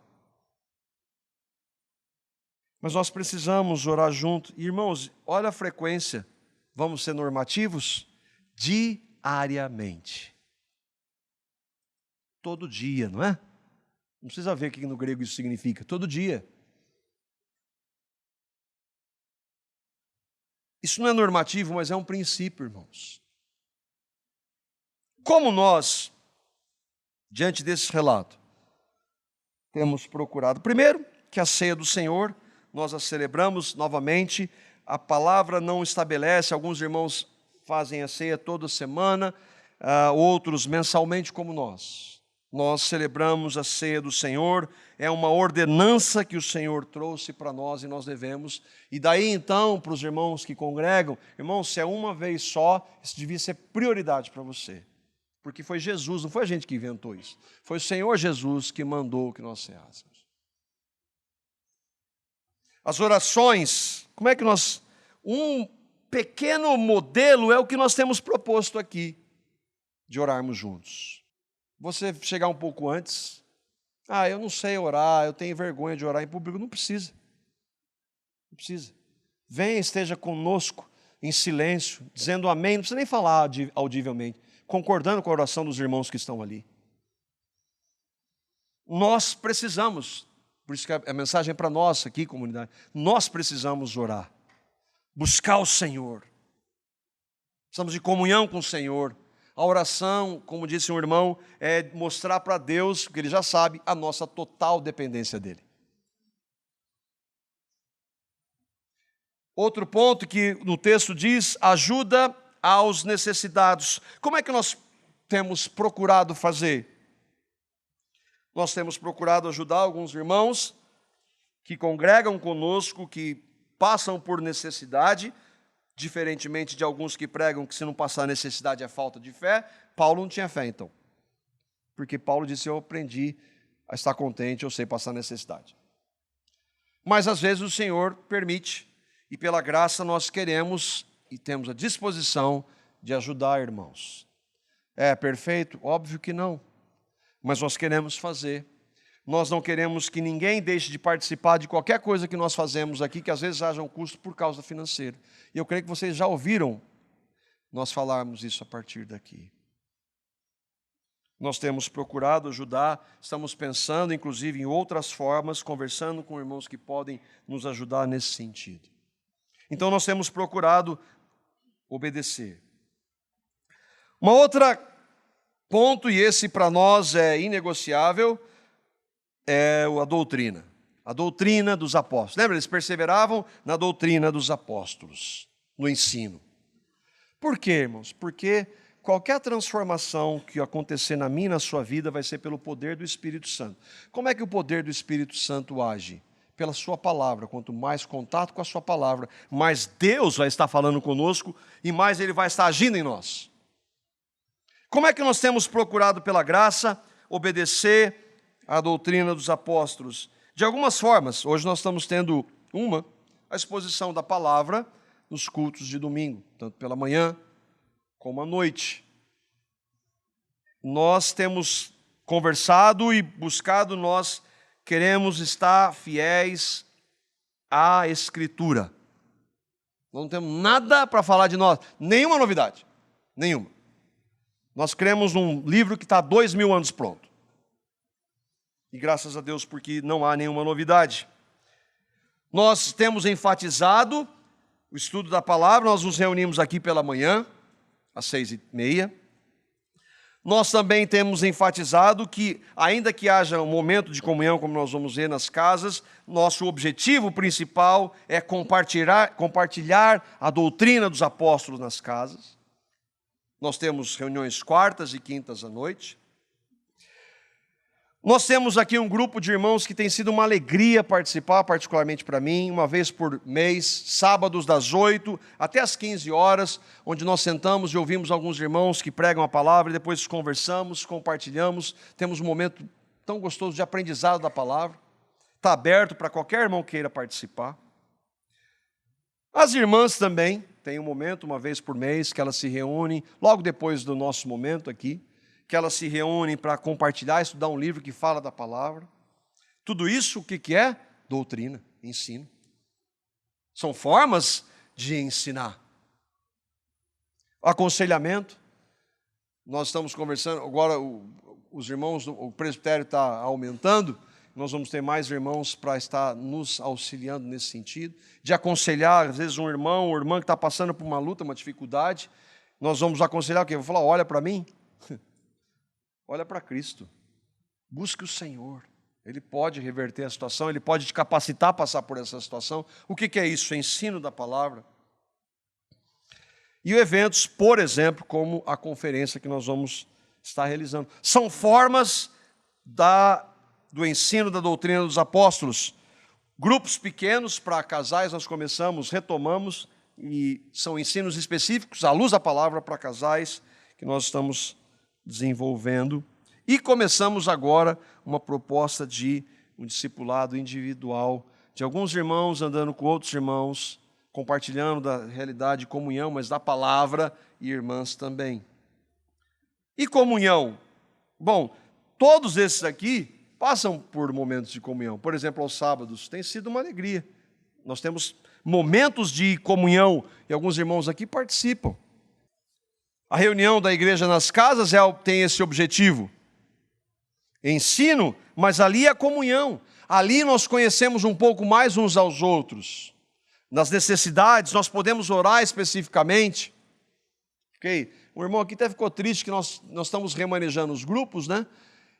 Mas nós precisamos orar junto. Irmãos, olha a frequência. Vamos ser normativos? Diariamente. Todo dia, não é? Não precisa ver o que no grego isso significa. Todo dia. Isso não é normativo, mas é um princípio, irmãos. Como nós, diante desse relato, temos procurado? Primeiro, que a ceia do Senhor, nós a celebramos novamente. A palavra não estabelece, alguns irmãos fazem a ceia toda semana, outros mensalmente como nós. Nós celebramos a ceia do Senhor, é uma ordenança que o Senhor trouxe para nós e nós devemos. E daí então, para os irmãos que congregam, irmãos, se é uma vez só, isso devia ser prioridade para você. Porque foi Jesus, não foi a gente que inventou isso. Foi o Senhor Jesus que mandou que nós ceássemos. As orações, como é que nós... Um pequeno modelo é o que nós temos proposto aqui, de orarmos juntos. Você chegar um pouco antes, eu não sei orar, eu tenho vergonha de orar em público, não precisa. Não precisa. Venha, esteja conosco em silêncio, dizendo amém, não precisa nem falar audivelmente, concordando com a oração dos irmãos que estão ali. Nós precisamos, por isso que a mensagem é para nós aqui, comunidade, nós precisamos orar, buscar o Senhor. Estamos em comunhão com o Senhor. A oração, como disse um irmão, é mostrar para Deus, porque Ele já sabe, a nossa total dependência dEle. Outro ponto que no texto diz, ajuda aos necessitados. Como é que nós temos procurado fazer? Nós temos procurado ajudar alguns irmãos que congregam conosco, que passam por necessidade, diferentemente de alguns que pregam que se não passar necessidade é falta de fé. Paulo não tinha fé, então. Porque Paulo disse, eu aprendi a estar contente, eu sei passar necessidade. Mas às vezes o Senhor permite, e pela graça nós queremos e temos a disposição de ajudar irmãos. É perfeito? Óbvio que não. Mas nós queremos fazer. Nós não queremos que ninguém deixe de participar de qualquer coisa que nós fazemos aqui, que às vezes haja um custo por causa financeira. E eu creio que vocês já ouviram nós falarmos isso a partir daqui. Nós temos procurado ajudar, estamos pensando inclusive em outras formas, conversando com irmãos que podem nos ajudar nesse sentido. Então nós temos procurado obedecer. Uma outra ponto, e esse para nós é inegociável, é a doutrina dos apóstolos. Lembra, eles perseveravam na doutrina dos apóstolos, no ensino. Por quê, irmãos? Porque qualquer transformação que acontecer na minha e na sua vida vai ser pelo poder do Espírito Santo. Como é que o poder do Espírito Santo age? Pela sua palavra. Quanto mais contato com a sua palavra, mais Deus vai estar falando conosco e mais Ele vai estar agindo em nós. Como é que nós temos procurado pela graça obedecer a doutrina dos apóstolos? De algumas formas. Hoje nós estamos tendo a exposição da palavra nos cultos de domingo, tanto pela manhã como à noite. Nós temos conversado e buscado, nós queremos estar fiéis à Escritura. Não temos nada para falar de nós, nenhuma novidade, nenhuma. Nós cremos num livro que está há 2000 anos pronto. E graças a Deus porque não há nenhuma novidade. Nós temos enfatizado o estudo da palavra, nós nos reunimos aqui pela manhã, às 6h30. Nós também temos enfatizado que, ainda que haja um momento de comunhão, como nós vamos ver nas casas, nosso objetivo principal é compartilhar a doutrina dos apóstolos nas casas. Nós temos reuniões quartas e quintas à noite. Nós temos aqui um grupo de irmãos que tem sido uma alegria participar, particularmente para mim, uma vez por mês, sábados das 8 até as 15 horas, onde nós sentamos e ouvimos alguns irmãos que pregam a palavra, e depois conversamos, compartilhamos, temos um momento tão gostoso de aprendizado da palavra. Está aberto para qualquer irmão que queira participar. As irmãs também têm um momento, uma vez por mês, que elas se reúnem, logo depois do nosso momento aqui, que elas se reúnem para compartilhar, estudar um livro que fala da palavra. Tudo isso, o que é? Doutrina, ensino. São formas de ensinar. Aconselhamento. Nós estamos conversando, agora os irmãos, o presbitério está aumentando, nós vamos ter mais irmãos para estar nos auxiliando nesse sentido, de aconselhar, às vezes, um irmão ou irmã que está passando por uma luta, uma dificuldade. Nós vamos aconselhar o quê? Vou falar, olha para mim, olha para Cristo, busque o Senhor. Ele pode reverter a situação, Ele pode te capacitar a passar por essa situação. O que é isso? É ensino da palavra. E eventos, por exemplo, como a conferência que nós vamos estar realizando. São formas do ensino da doutrina dos apóstolos. Grupos pequenos para casais, nós retomamos, e são ensinos específicos, à luz da palavra para casais, que nós estamos desenvolvendo. E começamos agora uma proposta de um discipulado individual, de alguns irmãos andando com outros irmãos, compartilhando da realidade de comunhão, mas da palavra, e irmãs também. E comunhão? Bom, todos esses aqui passam por momentos de comunhão. Por exemplo, aos sábados, tem sido uma alegria. Nós temos momentos de comunhão, e alguns irmãos aqui participam. A reunião da igreja nas casas tem esse objetivo. Ensino, mas ali é a comunhão. Ali nós conhecemos um pouco mais uns aos outros. Nas necessidades, nós podemos orar especificamente. Ok? O irmão aqui até ficou triste que nós estamos remanejando os grupos, né?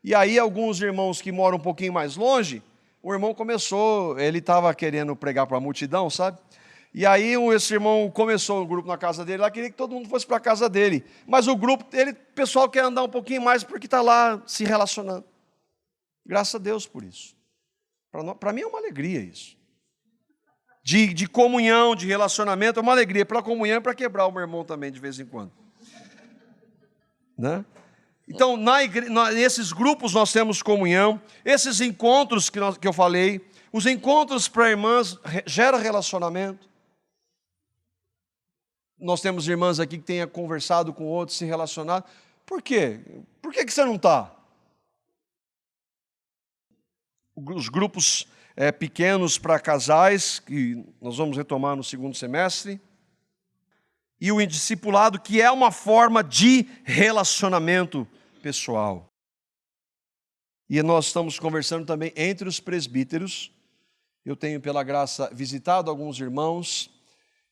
E aí alguns irmãos que moram um pouquinho mais longe, o irmão começou, ele estava querendo pregar para a multidão, sabe? E aí esse irmão começou o grupo na casa dele, lá queria que todo mundo fosse para a casa dele. Mas o grupo, o pessoal quer andar um pouquinho mais porque está lá se relacionando. Graças a Deus por isso. Para mim é uma alegria isso. De comunhão, de relacionamento, é uma alegria. Para a comunhão e para quebrar o meu irmão também de vez em quando. Né? Então, nesses grupos nós temos comunhão. Esses encontros que eu falei, os encontros para irmãs geram relacionamento. Nós temos irmãs aqui que tenham conversado com outros, se relacionado. Por quê? Por que você não está? Os grupos pequenos para casais, que nós vamos retomar no segundo semestre. E o discipulado, que é uma forma de relacionamento pessoal. E nós estamos conversando também entre os presbíteros. Eu tenho, pela graça, visitado alguns irmãos,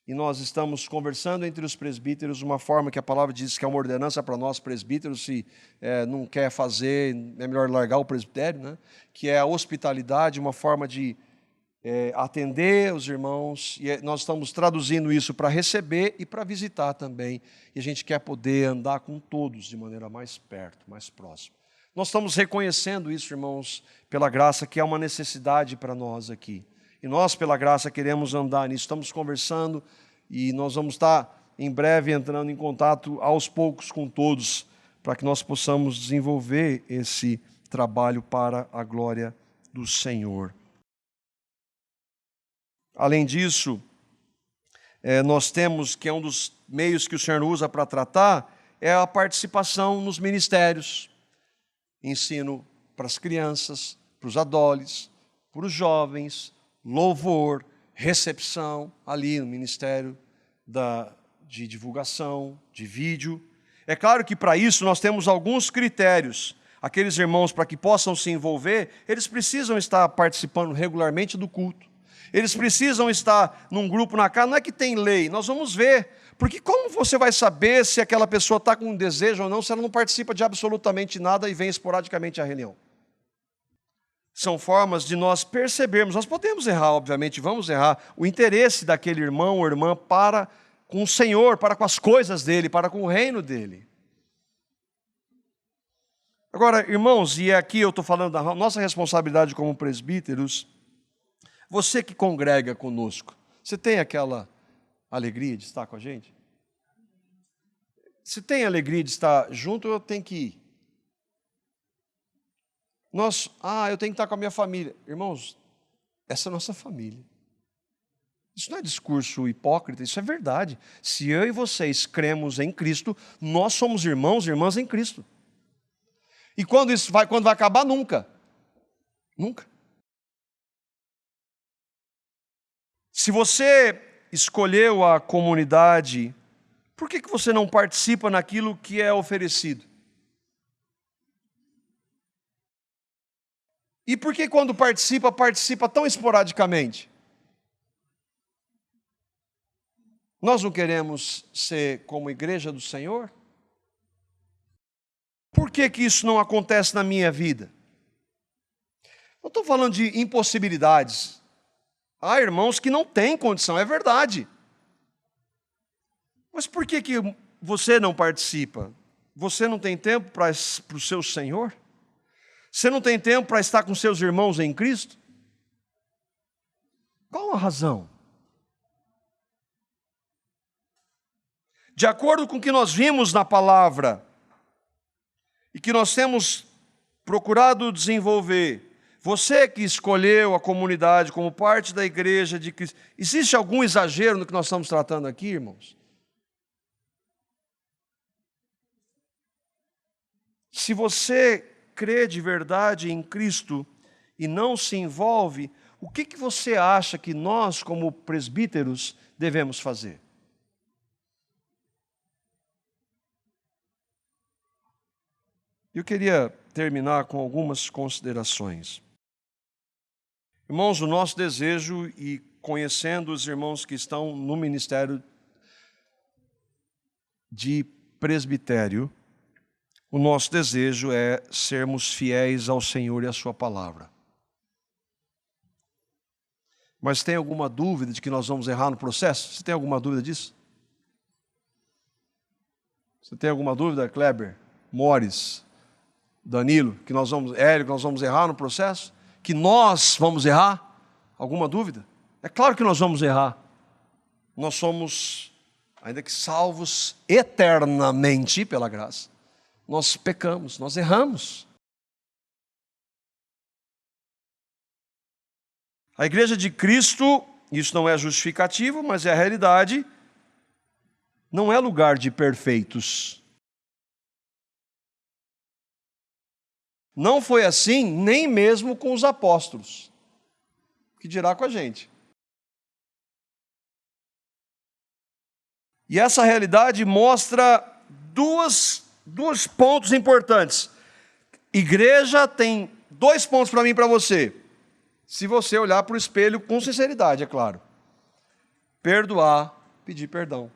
e nós estamos conversando entre os presbíteros, uma forma que a palavra diz que é uma ordenança para nós presbíteros, se não quer fazer, é melhor largar o presbitério, né? Que é a hospitalidade, uma forma de atender os irmãos, e nós estamos traduzindo isso para receber e para visitar também, e a gente quer poder andar com todos de maneira mais perto, mais próxima. Nós estamos reconhecendo isso, irmãos, pela graça, que é uma necessidade para nós aqui. E nós, pela graça, queremos andar nisso. Estamos conversando e nós vamos estar, em breve, entrando em contato aos poucos com todos, para que nós possamos desenvolver esse trabalho para a glória do Senhor. Além disso, nós temos, que é um dos meios que o Senhor usa para tratar, é a participação nos ministérios. Ensino para as crianças, para os adolescentes, para os jovens, louvor, recepção, ali no ministério de divulgação, de vídeo. É claro que para isso nós temos alguns critérios. Aqueles irmãos, para que possam se envolver, eles precisam estar participando regularmente do culto. Eles precisam estar num grupo na casa, não é que tem lei, nós vamos ver. Porque como você vai saber se aquela pessoa está com um desejo ou não, se ela não participa de absolutamente nada e vem esporadicamente à reunião? São formas de nós percebermos, nós podemos errar, obviamente, vamos errar, o interesse daquele irmão ou irmã para com o Senhor, para com as coisas dele, para com o reino dele. Agora, irmãos, e aqui eu estou falando da nossa responsabilidade como presbíteros, você que congrega conosco, você tem aquela alegria de estar com a gente? Se tem alegria de estar junto, eu tenho que ir. Eu tenho que estar com a minha família. Irmãos, essa é a nossa família. Isso não é discurso hipócrita, isso é verdade. Se eu e vocês cremos em Cristo, nós somos irmãos e irmãs em Cristo. E quando vai acabar? Nunca. Nunca. Se você escolheu a comunidade, por que você não participa naquilo que é oferecido? E por que quando participa, participa tão esporadicamente? Nós não queremos ser como igreja do Senhor? Por que isso não acontece na minha vida? Não estou falando de impossibilidades. Há irmãos que não têm condição, é verdade. Mas por que você não participa? Você não tem tempo para o seu Senhor? Você não tem tempo para estar com seus irmãos em Cristo? Qual a razão? De acordo com o que nós vimos na palavra, e que nós temos procurado desenvolver, você que escolheu a comunidade como parte da igreja de Cristo, existe algum exagero no que nós estamos tratando aqui, irmãos? Se você crê de verdade em Cristo e não se envolve, o que você acha que nós, como presbíteros, devemos fazer? Eu queria terminar com algumas considerações. Irmãos, o nosso desejo, e conhecendo os irmãos que estão no ministério de presbitério, o nosso desejo é sermos fiéis ao Senhor e à sua palavra. Mas tem alguma dúvida de que nós vamos errar no processo? Você tem alguma dúvida disso? Você tem alguma dúvida, Kleber, Mores, Danilo, que nós vamos errar no processo? Que nós vamos errar? Alguma dúvida? É claro que nós vamos errar. Nós somos, ainda que salvos eternamente pela graça, nós pecamos, nós erramos. A igreja de Cristo, isso não é justificativo, mas é a realidade, não é lugar de perfeitos. Não foi assim nem mesmo com os apóstolos. O que dirá com a gente? E essa realidade mostra dois pontos importantes. Igreja tem 2 pontos para mim e para você. Se você olhar para o espelho com sinceridade, é claro. Perdoar, pedir perdão.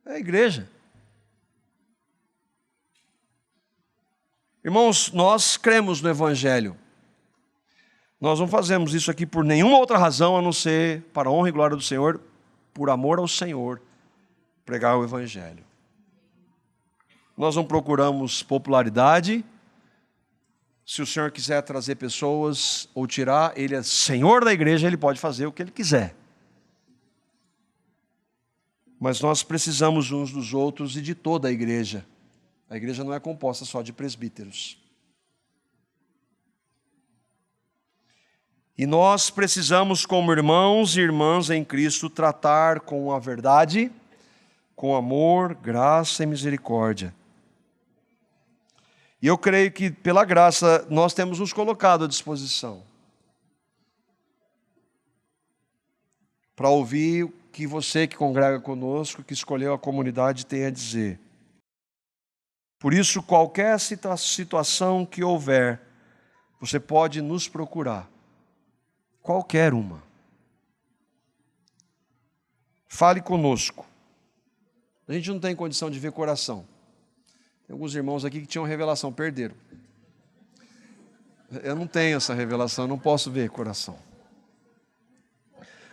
É a igreja. Irmãos, nós cremos no Evangelho. Nós não fazemos isso aqui por nenhuma outra razão, a não ser para a honra e glória do Senhor, por amor ao Senhor, pregar o Evangelho. Nós não procuramos popularidade. Se o Senhor quiser trazer pessoas ou tirar, Ele é Senhor da igreja, Ele pode fazer o que Ele quiser. Mas nós precisamos uns dos outros e de toda a igreja. A igreja não é composta só de presbíteros. E nós precisamos, como irmãos e irmãs em Cristo, tratar com a verdade, com amor, graça e misericórdia. E eu creio que, pela graça, nós temos nos colocado à disposição para ouvir o que você que congrega conosco, que escolheu a comunidade, tem a dizer. Por isso, qualquer situação que houver, você pode nos procurar. Qualquer uma. Fale conosco. A gente não tem condição de ver coração. Tem alguns irmãos aqui que tinham revelação, perderam. Eu não tenho essa revelação, eu não posso ver coração.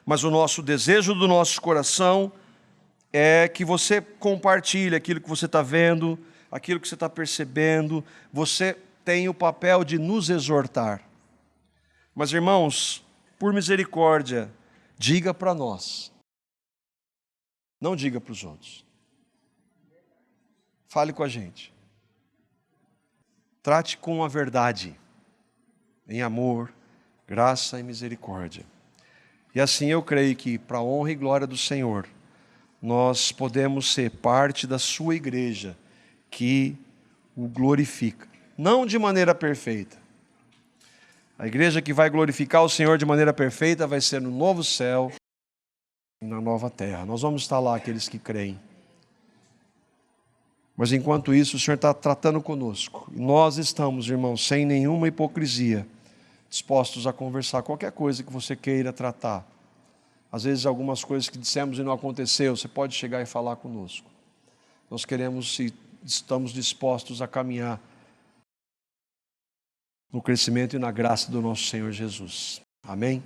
Mas o nosso desejo do nosso coração é que você compartilhe aquilo que você está vendo, aquilo que você está percebendo. Você tem o papel de nos exortar. Mas, irmãos, por misericórdia, diga para nós. Não diga para os outros. Fale com a gente. Trate com a verdade, em amor, graça e misericórdia. E assim eu creio que, para a honra e glória do Senhor, nós podemos ser parte da sua igreja, que o glorifica. Não de maneira perfeita. A igreja que vai glorificar o Senhor de maneira perfeita vai ser no novo céu e na nova terra. Nós vamos estar lá, aqueles que creem. Mas enquanto isso, o Senhor está tratando conosco. E nós estamos, irmãos, sem nenhuma hipocrisia, dispostos a conversar, qualquer coisa que você queira tratar. Às vezes algumas coisas que dissemos e não aconteceu, você pode chegar e falar conosco. Nós queremos e estamos dispostos a caminhar no crescimento e na graça do nosso Senhor Jesus. Amém?